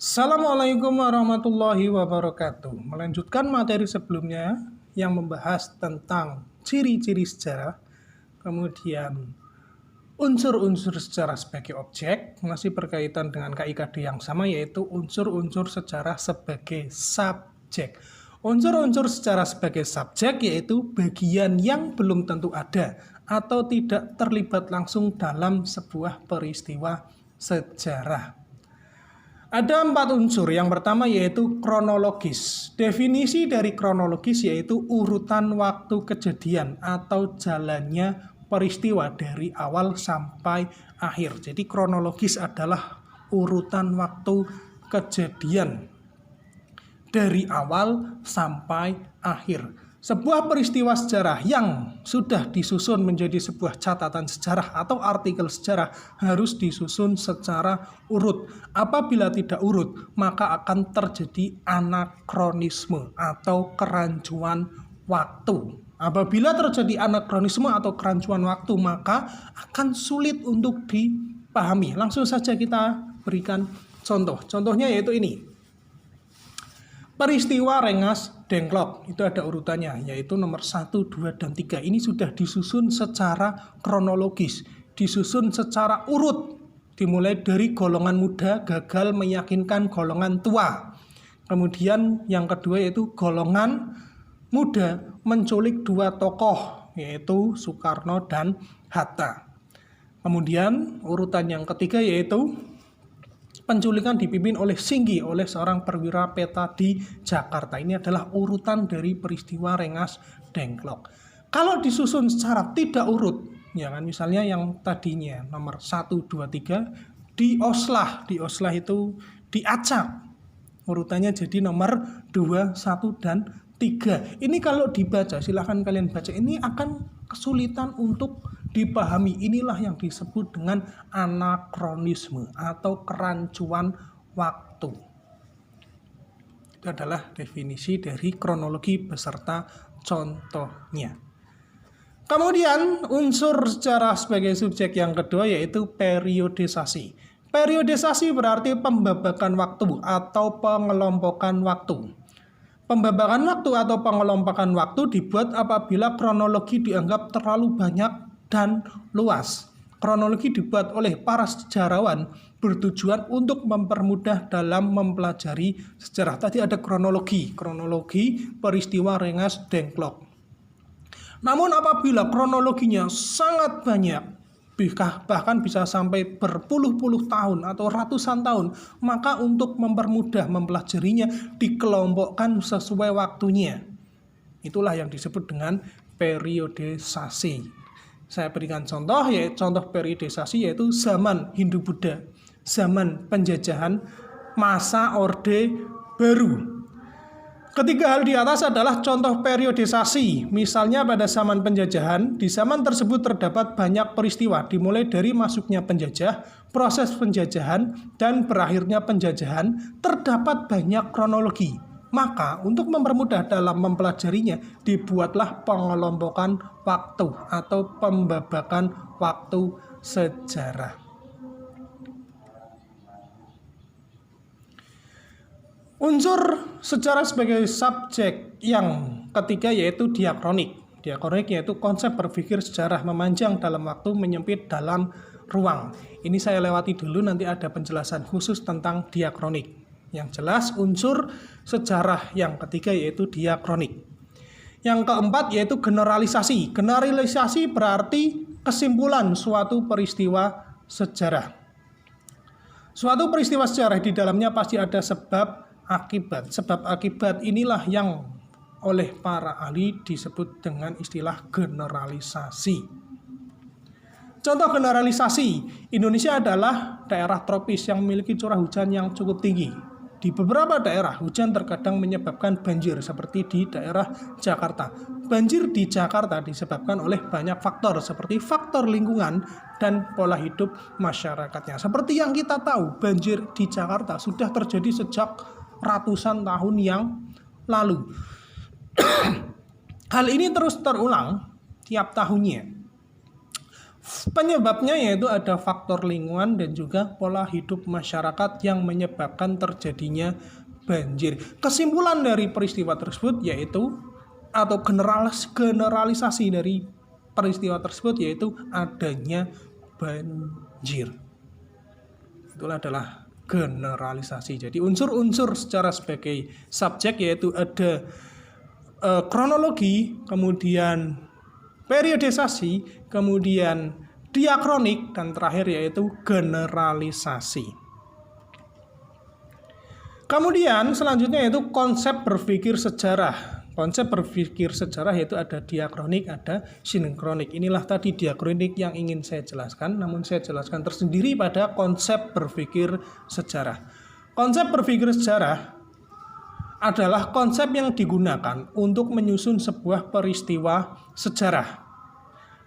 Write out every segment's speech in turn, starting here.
Assalamualaikum warahmatullahi wabarakatuh. Melanjutkan materi sebelumnya yang membahas tentang ciri-ciri sejarah, kemudian unsur-unsur sejarah sebagai objek, masih berkaitan dengan KIKD yang sama, yaitu unsur-unsur sejarah sebagai subjek. Unsur-unsur sejarah sebagai subjek yaitu bagian yang belum tentu ada atau tidak terlibat langsung dalam sebuah peristiwa sejarah. Ada 4 unsur. Yang pertama yaitu kronologis. Definisi dari kronologis yaitu urutan waktu kejadian atau jalannya peristiwa dari awal sampai akhir. Jadi kronologis adalah urutan waktu kejadian dari awal sampai akhir. Sebuah peristiwa sejarah yang sudah disusun menjadi sebuah catatan sejarah atau artikel sejarah harus disusun secara urut. Apabila tidak urut, maka akan terjadi anakronisme atau kerancuan waktu. Apabila terjadi anakronisme atau kerancuan waktu, maka akan sulit untuk dipahami. Langsung saja kita berikan contoh. Contohnya yaitu ini. Peristiwa Rengas Dengklok, itu ada urutannya, yaitu nomor 1, 2, dan 3. Ini sudah disusun secara kronologis, disusun secara urut. Dimulai dari golongan muda gagal meyakinkan golongan tua. Kemudian yang kedua yaitu golongan muda menculik 2 tokoh, yaitu Soekarno dan Hatta. Kemudian urutan yang ketiga yaitu penculikan dipimpin oleh Singgi, oleh seorang perwira peta di Jakarta. Ini adalah urutan dari peristiwa Rengas Dengklok. Kalau disusun secara tidak urut, ya kan, misalnya yang tadinya nomor 1, 2, 3 dioslah itu diacak. Urutannya jadi nomor 2, 1, dan 3. Ini kalau dibaca, silahkan kalian baca, ini akan kesulitan untuk dipahami. Inilah yang disebut dengan anakronisme atau kerancuan waktu. Itu adalah definisi dari kronologi beserta contohnya. Kemudian unsur sejarah sebagai subjek yang kedua yaitu periodisasi. Periodisasi berarti pembabakan waktu atau pengelompokan waktu. Pembabakan waktu atau pengelompokan waktu dibuat apabila kronologi dianggap terlalu banyak dan luas. Kronologi dibuat oleh para sejarawan bertujuan untuk mempermudah dalam mempelajari sejarah. Tadi ada kronologi peristiwa Rengas Dengklok. Namun apabila kronologinya sangat banyak, bahkan bisa sampai berpuluh-puluh tahun atau ratusan tahun, maka untuk mempermudah mempelajarinya dikelompokkan sesuai waktunya. Itulah yang disebut dengan periodisasi. Saya berikan contoh, yaitu contoh periodisasi yaitu zaman Hindu-Buddha, zaman penjajahan, masa Orde Baru. Ketiga hal di atas adalah contoh periodisasi. Misalnya pada zaman penjajahan, di zaman tersebut terdapat banyak peristiwa, dimulai dari masuknya penjajah, proses penjajahan, dan berakhirnya penjajahan, terdapat banyak kronologi. Maka untuk mempermudah dalam mempelajarinya, dibuatlah pengelompokan waktu atau pembabakan waktu sejarah. Unsur sejarah sebagai subjek yang ketiga yaitu diakronik. Diakronik yaitu konsep berpikir sejarah memanjang dalam waktu, menyempit dalam ruang. Ini saya lewati dulu, nanti ada penjelasan khusus tentang diakronik. Yang jelas unsur sejarah yang ketiga yaitu diakronik. Yang keempat yaitu generalisasi. Generalisasi berarti kesimpulan suatu peristiwa sejarah. Suatu peristiwa sejarah di dalamnya pasti ada sebab akibat. Sebab akibat inilah yang oleh para ahli disebut dengan istilah generalisasi. Contoh generalisasi, Indonesia adalah daerah tropis yang memiliki curah hujan yang cukup tinggi. Di beberapa daerah, hujan terkadang menyebabkan banjir, seperti di daerah Jakarta. Banjir di Jakarta disebabkan oleh banyak faktor, seperti faktor lingkungan dan pola hidup masyarakatnya. Seperti yang kita tahu, banjir di Jakarta sudah terjadi sejak ratusan tahun yang lalu. Hal ini terus terulang tiap tahunnya. Penyebabnya yaitu ada faktor lingkungan dan juga pola hidup masyarakat yang menyebabkan terjadinya banjir. Kesimpulan dari peristiwa tersebut yaitu atau generalisasi dari peristiwa tersebut yaitu adanya banjir. Itulah adalah generalisasi. Jadi unsur-unsur secara sebagai subjek yaitu ada kronologi, kemudian periodisasi, kemudian diakronik, dan terakhir yaitu generalisasi. Kemudian selanjutnya yaitu konsep berpikir sejarah. Konsep berpikir sejarah yaitu ada diakronik, ada sinkronik. Inilah tadi diakronik yang ingin saya jelaskan, namun saya jelaskan tersendiri pada konsep berpikir sejarah. Konsep berpikir sejarah adalah konsep yang digunakan untuk menyusun sebuah peristiwa sejarah.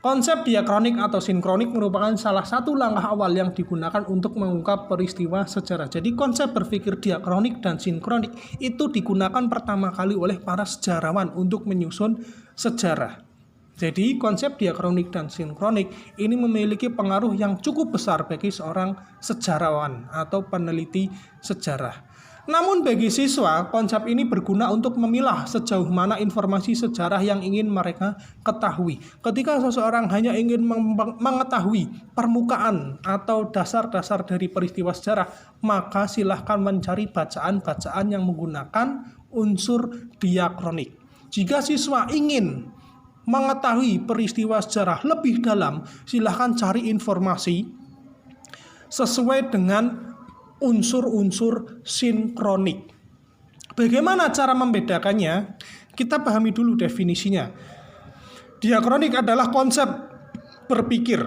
Konsep diakronik atau sinkronik merupakan salah satu langkah awal yang digunakan untuk mengungkap peristiwa sejarah. Jadi konsep berpikir diakronik dan sinkronik itu digunakan pertama kali oleh para sejarawan untuk menyusun sejarah. Jadi konsep diakronik dan sinkronik ini memiliki pengaruh yang cukup besar bagi seorang sejarawan atau peneliti sejarah. Namun bagi siswa, konsep ini berguna untuk memilah sejauh mana informasi sejarah yang ingin mereka ketahui. Ketika seseorang hanya ingin mengetahui permukaan atau dasar-dasar dari peristiwa sejarah, maka silahkan mencari bacaan-bacaan yang menggunakan unsur diakronik. Jika siswa ingin mengetahui peristiwa sejarah lebih dalam, silahkan cari informasi sesuai dengan unsur-unsur sinkronik. Bagaimana cara membedakannya? Kita pahami dulu definisinya. Diakronik adalah konsep berpikir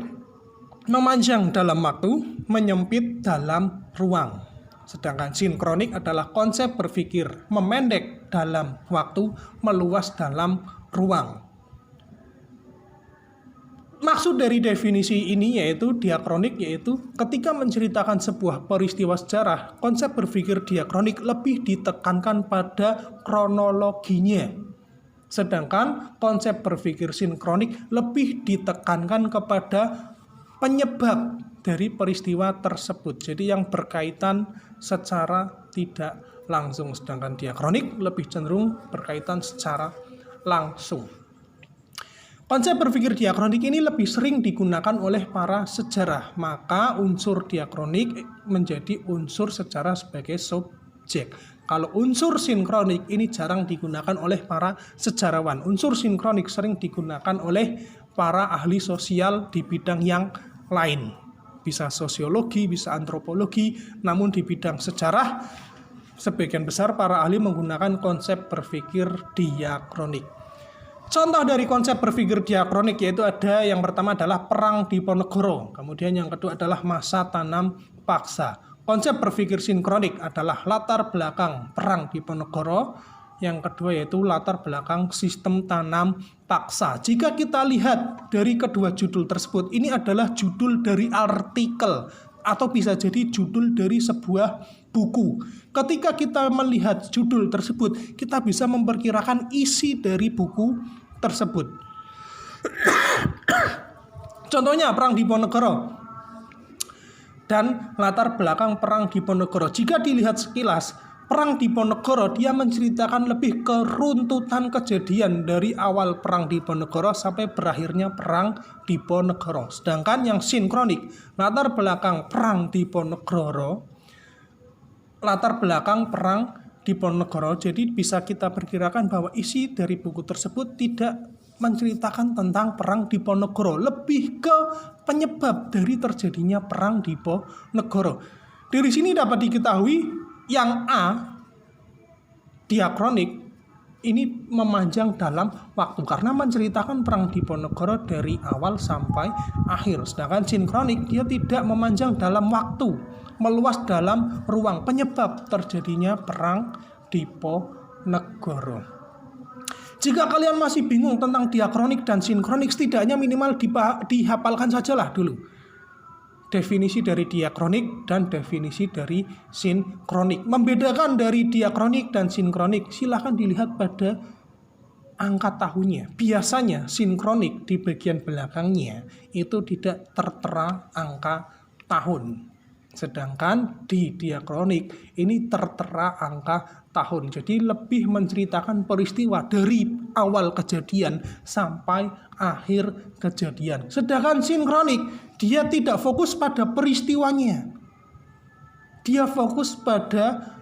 memanjang dalam waktu, menyempit dalam ruang. Sedangkan sinkronik adalah konsep berpikir memendek dalam waktu, meluas dalam ruang. Maksud dari definisi ini yaitu diakronik yaitu ketika menceritakan sebuah peristiwa sejarah, konsep berpikir diakronik lebih ditekankan pada kronologinya. Sedangkan konsep berpikir sinkronik lebih ditekankan kepada penyebab dari peristiwa tersebut. Jadi yang berkaitan secara tidak langsung, sedangkan diakronik lebih cenderung berkaitan secara langsung. Konsep berpikir diakronik ini lebih sering digunakan oleh para sejarah, maka unsur diakronik menjadi unsur sejarah sebagai subjek. Kalau unsur sinkronik ini jarang digunakan oleh para sejarawan. Unsur sinkronik sering digunakan oleh para ahli sosial di bidang yang lain. Bisa sosiologi, bisa antropologi, namun di bidang sejarah sebagian besar para ahli menggunakan konsep berpikir diakronik. Contoh dari konsep berpikir diakronik yaitu ada yang pertama adalah Perang Diponegoro, kemudian yang kedua adalah masa tanam paksa. Konsep berpikir sinkronik adalah latar belakang Perang Diponegoro, yang kedua yaitu latar belakang sistem tanam paksa. Jika kita lihat dari kedua judul tersebut, ini adalah judul dari artikel atau bisa jadi judul dari sebuah buku. Ketika kita melihat judul tersebut, kita bisa memperkirakan isi dari buku tersebut. Contohnya Perang Diponegoro dan latar belakang Perang Diponegoro. Jika dilihat sekilas, Perang Diponegoro dia menceritakan lebih ke runtutan kejadian dari awal Perang Diponegoro sampai berakhirnya Perang Diponegoro. Sedangkan yang sinkronik, latar belakang Perang Diponegoro, latar belakang Perang Diponegoro, jadi bisa kita perkirakan bahwa isi dari buku tersebut tidak menceritakan tentang Perang Diponegoro, lebih ke penyebab dari terjadinya Perang Diponegoro. Dari sini dapat diketahui yang A, diakronik, ini memanjang dalam waktu karena menceritakan Perang Diponegoro dari awal sampai akhir. Sedangkan sinkronik dia tidak memanjang dalam waktu, meluas dalam ruang, penyebab terjadinya Perang Diponegoro. Jika kalian masih bingung tentang diakronik dan sinkronik, setidaknya minimal dihafalkan sajalah dulu definisi dari diakronik dan definisi dari sinkronik. Membedakan dari diakronik dan sinkronik silahkan dilihat pada angka tahunnya. Biasanya sinkronik di bagian belakangnya itu tidak tertera angka tahun. Sedangkan di diakronik ini tertera angka tahun. Jadi lebih menceritakan peristiwa dari awal kejadian sampai akhir kejadian. Sedangkan sinkronik dia tidak fokus pada peristiwanya. Dia fokus pada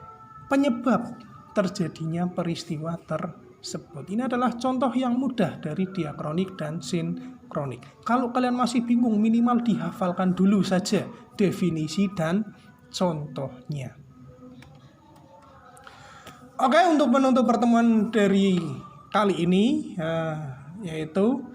penyebab terjadinya peristiwa tersebut. Ini adalah contoh yang mudah dari diakronik dan sinkronik. Kalau kalian masih bingung, minimal dihafalkan dulu saja definisi dan contohnya. Oke, untuk menutup pertemuan dari kali ini, yaitu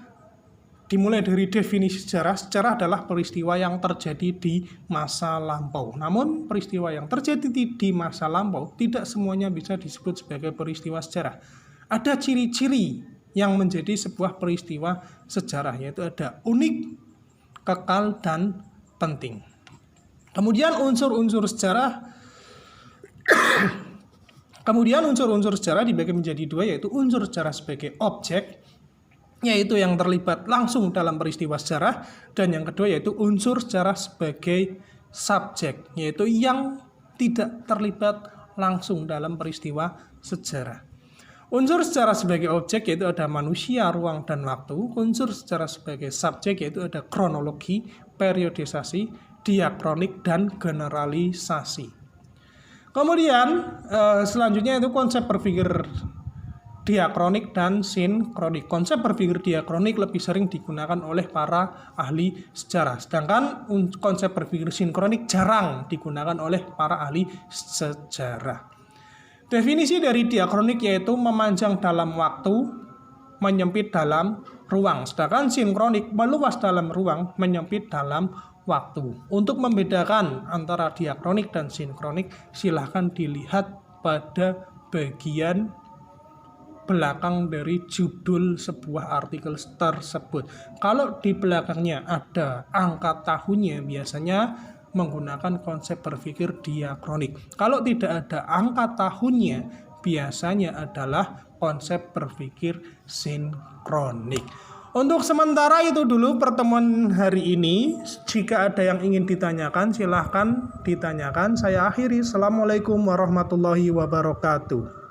dimulai dari definisi sejarah. Sejarah adalah peristiwa yang terjadi di masa lampau. Namun peristiwa yang terjadi di masa lampau tidak semuanya bisa disebut sebagai peristiwa sejarah. Ada ciri-ciri yang menjadi sebuah peristiwa sejarah, yaitu ada unik, kekal, dan penting. Kemudian unsur-unsur sejarah dibagi menjadi dua, yaitu unsur sejarah sebagai objek, yaitu yang terlibat langsung dalam peristiwa sejarah, dan yang kedua yaitu unsur sejarah sebagai subjek, yaitu yang tidak terlibat langsung dalam peristiwa sejarah. Unsur sejarah sebagai objek yaitu ada manusia, ruang, dan waktu. Unsur sejarah sebagai subjek yaitu ada kronologi, periodisasi, diakronik, dan generalisasi. Kemudian selanjutnya itu konsep berpikir diakronik dan sinkronik. Konsep berpikir diakronik lebih sering digunakan oleh para ahli sejarah, sedangkan konsep berpikir sinkronik jarang digunakan oleh para ahli sejarah. Definisi dari diakronik yaitu memanjang dalam waktu, menyempit dalam ruang, sedangkan sinkronik meluas dalam ruang, menyempit dalam waktu. Untuk membedakan antara diakronik dan sinkronik, silahkan dilihat pada bagian belakang dari judul sebuah artikel tersebut. Kalau di belakangnya ada angka tahunnya, biasanya menggunakan konsep berpikir diakronik. Kalau tidak ada angka tahunnya, biasanya adalah konsep berpikir sinkronik. Untuk sementara itu dulu pertemuan hari ini. Jika ada yang ingin ditanyakan, silahkan ditanyakan. Saya akhiri. Assalamualaikum warahmatullahi wabarakatuh.